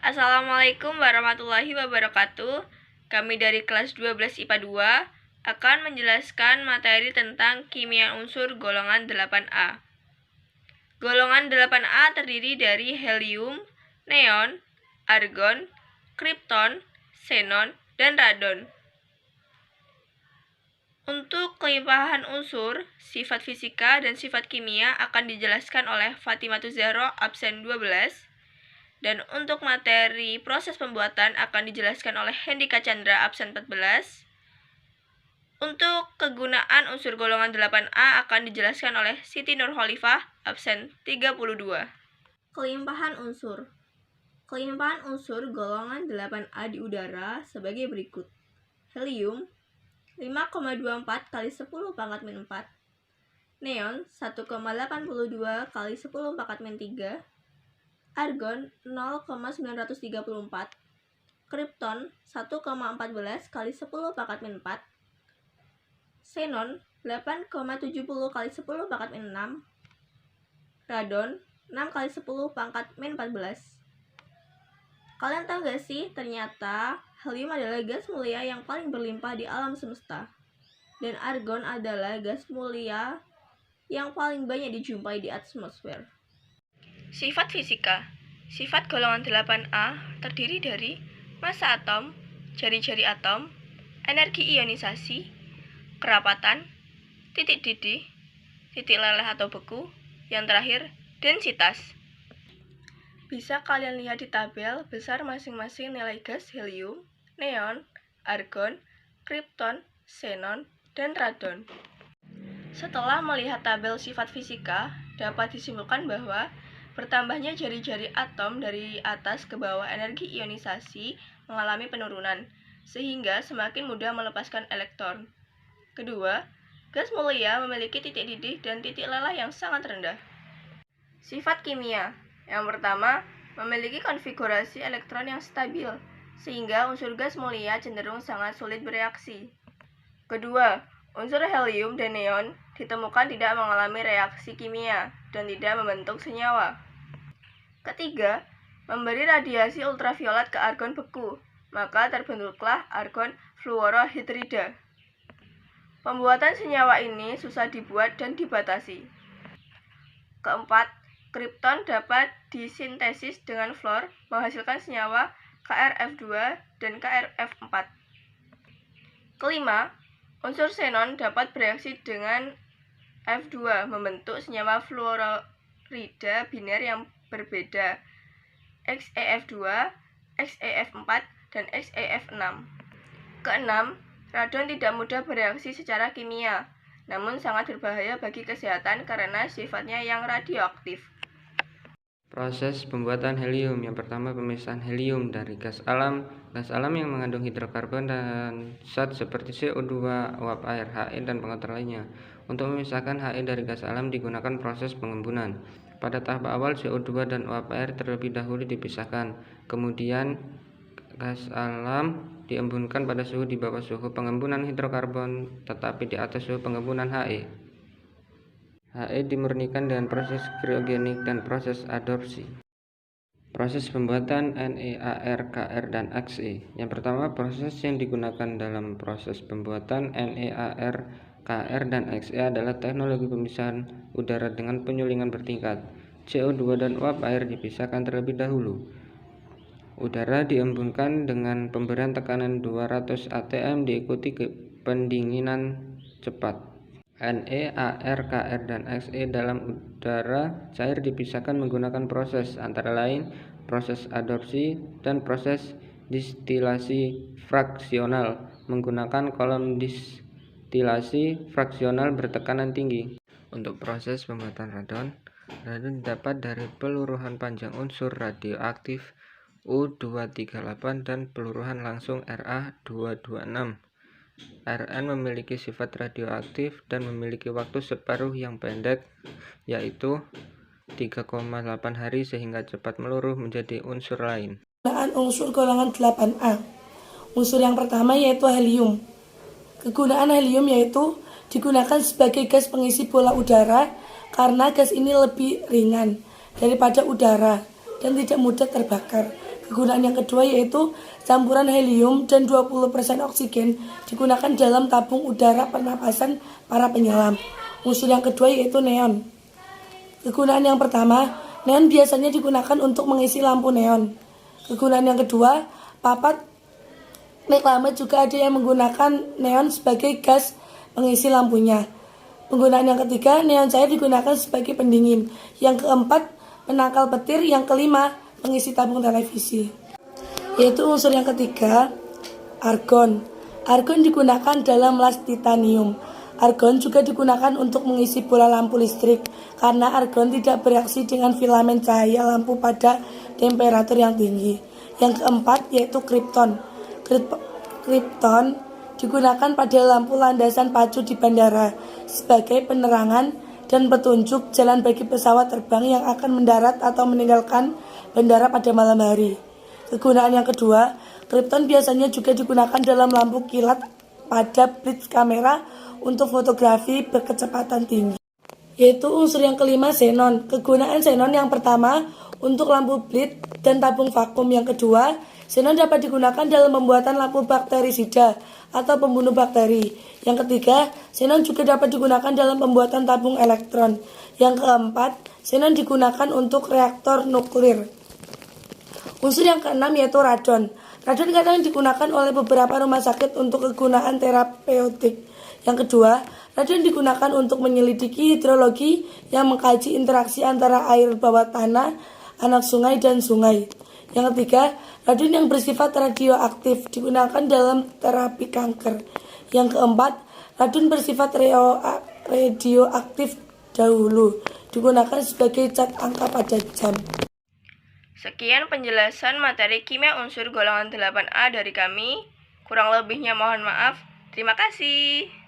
Assalamualaikum warahmatullahi wabarakatuh. Kami dari kelas 12 IPA 2 akan menjelaskan materi tentang kimia unsur golongan 8A. Golongan 8A terdiri dari helium, neon, argon, kripton, xenon, dan radon. Untuk kelimpahan unsur, sifat fisika dan sifat kimia akan dijelaskan oleh Fatimatu Zahra absen 12. Dan untuk materi proses pembuatan akan dijelaskan oleh Hendika Chandra absen 14. Untuk kegunaan unsur golongan 8A akan dijelaskan oleh Siti Nurholifah absen 32. Kelimpahan unsur. Kelimpahan unsur golongan 8A di udara sebagai berikut. Helium 5,24 kali 10 pangkat min 4. Neon 1,82 kali 10 pangkat min 3. Argon 0,934, kripton 1,14 kali 10 pangkat min 4, xenon 8,70 kali 10 pangkat min 6, radon 6 kali 10 pangkat min 14. Kalian tahu gak sih, ternyata helium adalah gas mulia yang paling berlimpah di alam semesta, dan argon adalah gas mulia yang paling banyak dijumpai di atmosfer. Sifat fisika. Sifat golongan 8A terdiri dari massa atom, jari-jari atom, energi ionisasi, kerapatan, titik didih, titik leleh atau beku, yang terakhir densitas. Bisa kalian lihat di tabel besar masing-masing nilai gas helium, neon, argon, kripton, xenon, dan radon. Setelah melihat tabel sifat fisika, dapat disimpulkan bahwa bertambahnya jari-jari atom dari atas ke bawah energi ionisasi mengalami penurunan, sehingga semakin mudah melepaskan elektron. Kedua, gas mulia memiliki titik didih dan titik lelah yang sangat rendah. Sifat kimia. Yang pertama, memiliki konfigurasi elektron yang stabil, sehingga unsur gas mulia cenderung sangat sulit bereaksi. Kedua, unsur helium dan neon ditemukan tidak mengalami reaksi kimia dan tidak membentuk senyawa. Ketiga, memberi radiasi ultraviolet ke argon beku, maka terbentuklah argon fluorohidrida. Pembuatan senyawa ini susah dibuat dan dibatasi. Keempat, kripton dapat disintesis dengan fluor menghasilkan senyawa KrF2 dan KrF4. Kelima, unsur xenon dapat bereaksi dengan F2 membentuk senyawa fluorida biner yang berbeda, XeF2, XeF4, dan XeF6. Keenam, radon tidak mudah bereaksi secara kimia, namun sangat berbahaya bagi kesehatan karena sifatnya yang radioaktif. Proses pembuatan helium. Yang pertama, pemisahan helium dari gas alam. Gas alam yang mengandung hidrokarbon dan zat seperti CO2, uap air, He, dan pengatur lainnya. Untuk memisahkan He dari gas alam digunakan proses pengembunan. Pada tahap awal, CO2 dan uap air terlebih dahulu dipisahkan. Kemudian, gas alam diembunkan pada suhu di bawah suhu pengembunan hidrokarbon, tetapi di atas suhu pengembunan He. He dimurnikan dengan proses kriogenik dan proses adsorpsi. Proses pembuatan NeAr, Kr, dan Xe. Yang pertama, proses yang digunakan dalam proses pembuatan NeAr, Kr, dan Xe adalah teknologi pemisahan udara dengan penyulingan bertingkat. CO2 dan uap air dipisahkan terlebih dahulu. Udara diembunkan dengan pemberian tekanan 200 atm diikuti pendinginan cepat. NeAr, Kr, dan Xe dalam udara cair dipisahkan menggunakan proses antara lain proses adsorpsi dan proses distilasi fraksional menggunakan kolom distilasi fraksional bertekanan tinggi. Untuk proses pembuatan radon, radon didapat dari peluruhan panjang unsur radioaktif U238 dan peluruhan langsung Ra226. Rn memiliki sifat radioaktif dan memiliki waktu separuh yang pendek, yaitu 3,8 hari sehingga cepat meluruh menjadi unsur lain. Penggunaan unsur golongan 8A. Unsur yang pertama yaitu helium. Kegunaan helium yaitu digunakan sebagai gas pengisi bola udara karena gas ini lebih ringan daripada udara dan tidak mudah terbakar. Kegunaan yang kedua yaitu campuran helium dan 20% oksigen digunakan dalam tabung udara pernapasan para penyelam. Unsur yang kedua yaitu neon. Kegunaan yang pertama, neon biasanya digunakan untuk mengisi lampu neon. Kegunaan yang kedua, papat reklame juga ada yang menggunakan neon sebagai gas pengisi lampunya. Penggunaan yang ketiga, neon cair digunakan sebagai pendingin. Yang keempat, penangkal petir. Yang kelima, pengisi tabung televisi. Yaitu unsur yang ketiga, argon. Argon digunakan dalam las titanium. Argon juga digunakan untuk mengisi bola lampu listrik karena argon tidak bereaksi dengan filamen cahaya lampu pada temperatur yang tinggi. Yang keempat yaitu krypton. Krypton digunakan pada lampu landasan pacu di bandara sebagai penerangan dan petunjuk jalan bagi pesawat terbang yang akan mendarat atau meninggalkan bandara pada malam hari. Kegunaan yang kedua, krypton biasanya juga digunakan dalam lampu kilat pada blitz kamera untuk fotografi berkecepatan tinggi. Yaitu unsur yang kelima, xenon. Kegunaan xenon yang pertama untuk lampu blitz dan tabung vakum. Yang kedua, xenon dapat digunakan dalam pembuatan lampu bakterisida atau pembunuh bakteri. Yang ketiga, xenon juga dapat digunakan dalam pembuatan tabung elektron. Yang keempat, xenon digunakan untuk reaktor nuklir. Unsur yang keenam yaitu radon. Radon kadang digunakan oleh beberapa rumah sakit untuk kegunaan terapeutik. Yang kedua, radon digunakan untuk menyelidiki hidrologi yang mengkaji interaksi antara air bawah tanah, anak sungai, dan sungai. Yang ketiga, radon yang bersifat radioaktif digunakan dalam terapi kanker. Yang keempat, radon bersifat radioaktif dahulu digunakan sebagai cat angka pada jam. Sekian penjelasan materi kimia unsur golongan 8A dari kami. Kurang lebihnya mohon maaf. Terima kasih.